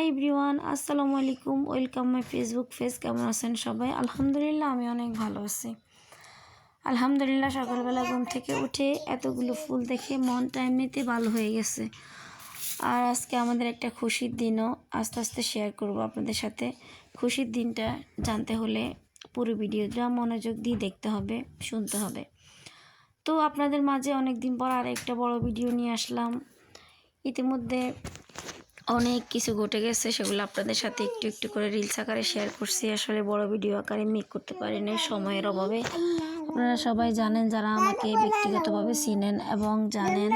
Hi everyone, আসসালামু আলাইকুম। Welcome my Facebook page. কেমন আছেন সবাই? আলহামদুলিল্লাহ, আমি অনেক ভালো আছি। আলহামদুলিল্লাহ, সকালবেলা ঘুম থেকে উঠে এতগুলো ফুল দেখে মনটা এমনিতে ভালো হয়ে গেছে। আর আজকে আমাদের একটা খুশির দিনও আস্তে আস্তে শেয়ার করব আপনাদের সাথে। খুশির দিনটা জানতে হলে পুরো ভিডিওটা মনোযোগ দিয়ে দেখতে হবে, শুনতে হবে। তো আপনাদের মাঝে অনেক দিন পর আর একটা বড় ভিডিও নিয়ে আসলাম। ইতিমধ্যে অনেক কিছু ঘটে গেছে, সেগুলো আপনাদের সাথে একটু একটু করে রিলস আকারে শেয়ার করছি। আসলে বড় ভিডিও আকারে মেক করতে পারিনি সময়ের অভাবে। আপনারা সবাই জানেন, যারা আমাকে ব্যক্তিগতভাবে চিনেন এবং জানেন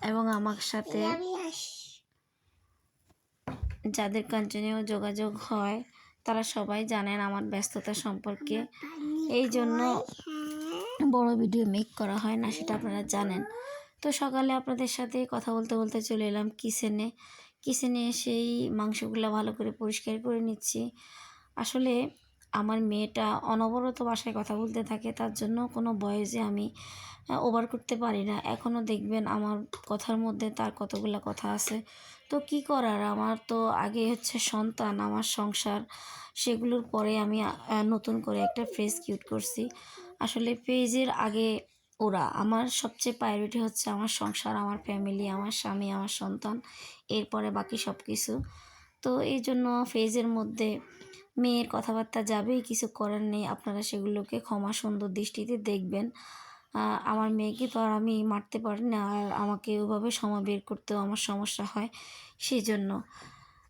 এবং আমার সাথে যাদের কন্টিনিউ যোগাযোগ হয়, তারা সবাই জানেন আমার ব্যস্ততা সম্পর্কে। এই জন্য বড় ভিডিও মেক করা হয় না, সেটা আপনারা জানেন। তো সকালে আপনাদের সাথে কথা বলতে বলতে চলে এলাম কিচেনে এসেই মাংসগুলো ভালো করে পরিষ্কার করে নিচ্ছি। আসলে আমার মেয়েটা অনবরত বাসায় কথা বলতে থাকে, তার জন্য কোনো ভয়েসে আমি ওভার করতে পারি না। এখনও দেখবেন আমার কথার মধ্যে তার কতগুলো কথা আছে। তো কি করার, আমার তো আগে হচ্ছে সন্তান, আমার সংসার, সেগুলোর পরে আমি নতুন করে একটা ফেস কিউট করছি। আসলে পেজের আগে ওরা, আমার সবচেয়ে প্রায়োরিটি হচ্ছে আমার সংসার, আমার ফ্যামিলি, আমার স্বামী, আমার সন্তান, এরপরে বাকি সব কিছু। তো এই জন্য ফেজের মধ্যে মেয়ের কথাবার্তা যাবেই, কিছু করার নেই। আপনারা সেগুলোকে ক্ষমা সুন্দর দৃষ্টিতে দেখবেন। আমার মেয়েকে তো আর আমি মারতে পারি না, আর আমাকে ওভাবে সময় বের করতেও আমার সমস্যা হয়, সেই জন্য।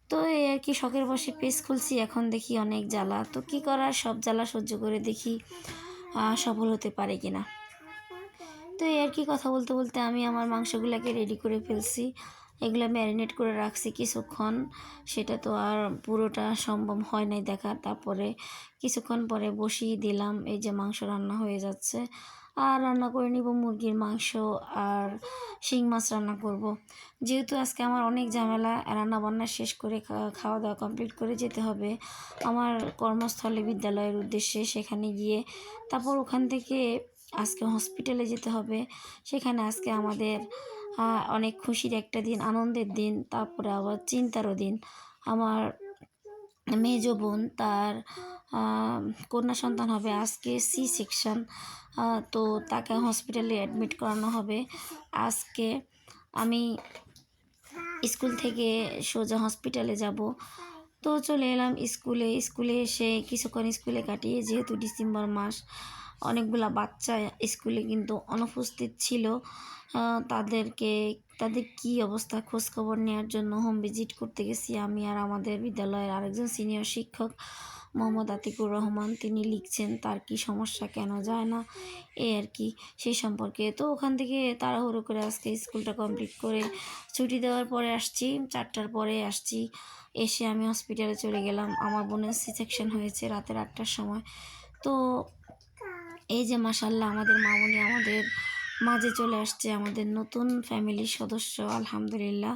তো এই আর কি, শখের বসে পেজ খুলছি, এখন দেখি অনেক জ্বালা। তো কি করার, সব জ্বালা সহ্য করে দেখি সফল হতে পারে কিনা। তো এই আর কি, কথা বলতে বলতে আমি আমার মাংসগুলোকে রেডি করে ফেলছি। এগুলো ম্যারিনেট করে রাখছি কিছুক্ষণ, সেটা তো আর পুরোটা সম্ভব হয় নাই দেখা। তারপরে কিছুক্ষণ পরে বসিয়ে দিলাম। এই যে মাংস রান্না হয়ে যাচ্ছে, আর রান্না করে নিব মুরগির মাংস আর শিং মাছ রান্না করব। যেহেতু আজকে আমার অনেক ঝামেলা, রান্না বান্না শেষ করে খাওয়া দাওয়া কমপ্লিট করে যেতে হবে আমার কর্মস্থলে, বিদ্যালয়ের উদ্দেশ্যে। সেখানে গিয়ে তারপর ওখান থেকে আজকে হসপিটালে যেতে হবে। সেখানে আজকে আমাদের অনেক খুশির একটা দিন, আনন্দের দিন, তারপরে আবার চিন্তারও দিন। আমার মেজো বোন, তার কন্যা সন্তান হবে আজকে, সি সেকশন। তো তাকে হসপিটালে অ্যাডমিট করানো হবে আজকে। আমি স্কুল থেকে সোজা হসপিটালে যাব। তো চলে এলাম স্কুলে এসে কিছুক্ষণ স্কুলে কাটিয়ে, যেহেতু ডিসেম্বর মাস, অনেকগুলা বাচ্চা স্কুলে কিন্তু অনুপস্থিত ছিল। তাদের কি অবস্থা খোঁজখবর নেওয়ার জন্য হোম ভিজিট করতে গেছি আমি আর আমাদের বিদ্যালয়ের আরেকজন সিনিয়র শিক্ষক মোহাম্মদ আতিকুর রহমান। তিনি লিখছেন তার কি সমস্যা, কেন যায় না, এই আর কি, সেই সম্পর্কে। তো ওখান থেকে তাড়াহুড়ো করে আজকে স্কুলটা কমপ্লিট করে ছুটি দেওয়ার পরে আসছি, 4টার পরে আসছি। এসে আমি হসপিটালে চলে গেলাম। আমার বোনের সি সেকশন হয়েছে রাতের 8টার সময়। তো এই যে মাশাল্লাহ, আমাদের মামনি আমাদের মাঝে চলে আসছে, আমাদের নতুন ফ্যামিলির সদস্য। আলহামদুলিল্লাহ,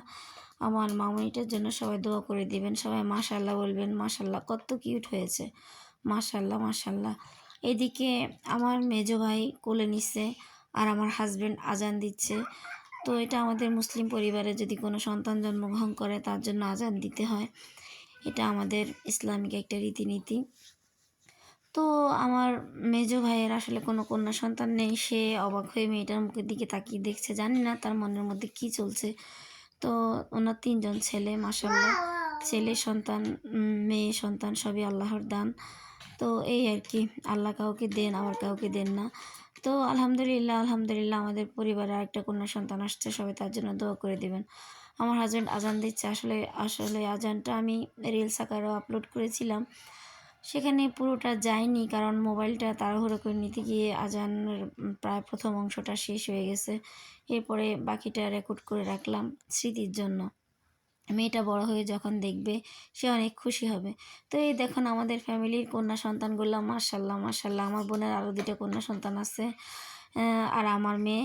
আমার মামনিটার জন্য সবাই দোয়া করে দিবেন, সবাই মাশাল্লাহ বলবেন। মাশাল্লাহ, কত কিউট হয়েছে, মাশাল্লাহ মাশাল্লাহ। এদিকে আমার মেজো ভাই কোলে নিচ্ছে আর আমার হাজব্যান্ড আজান দিচ্ছে। তো এটা আমাদের মুসলিম পরিবারে যদি কোনো সন্তান জন্মগ্রহণ করে, তার জন্য আজান দিতে হয়। এটা আমাদের ইসলামিক একটা রীতিনীতি। তো আমার মেজো ভাইয়ের আসলে কোনো কন্যা সন্তান নেই। সে অবাক হয়ে মেয়েটার মুখের দিকে তাকিয়ে দেখছে, জানি না তার মনের মধ্যে কী চলছে। তো ওনার 3জন ছেলে, মাশাল্লাহ, ছেলে সন্তান, মেয়ে সন্তান, সবই আল্লাহর দান। তো এই আর কি, আল্লাহ কাউকে দেন আবার কাউকে দেন না। তো আলহামদুলিল্লাহ আমাদের পরিবারে আরেকটা কন্যা সন্তান আসছে, সবাই তার জন্য দোয়া করে দেবেন। আমার হাজব্যান্ড আজান দিচ্ছে। আসলে আজানটা আমি রিলস আকারেও আপলোড করেছিলাম, সেখানে পুরোটা যায়নি, কারণ মোবাইলটা তাড়াহুড়ো করে নিতে গিয়ে আজানের প্রায় প্রথম অংশটা শেষ হয়ে গেছে। এরপরে বাকিটা রেকর্ড করে রাখলাম স্মৃতির জন্য। মেয়েটা বড় হয়ে যখন দেখবে, সে অনেক খুশি হবে। তো এই দেখুন আমাদের ফ্যামিলির কন্যা সন্তানগুলো, মাশাল্লাহ মাশাল্লাহ। আমার বোনের আরও 2টা কন্যা সন্তান আছে, আর আমার মেয়ে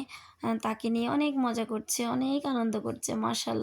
তাকে নিয়ে অনেক মজা করছে, অনেক আনন্দ করছে, মাশাল্লাহ।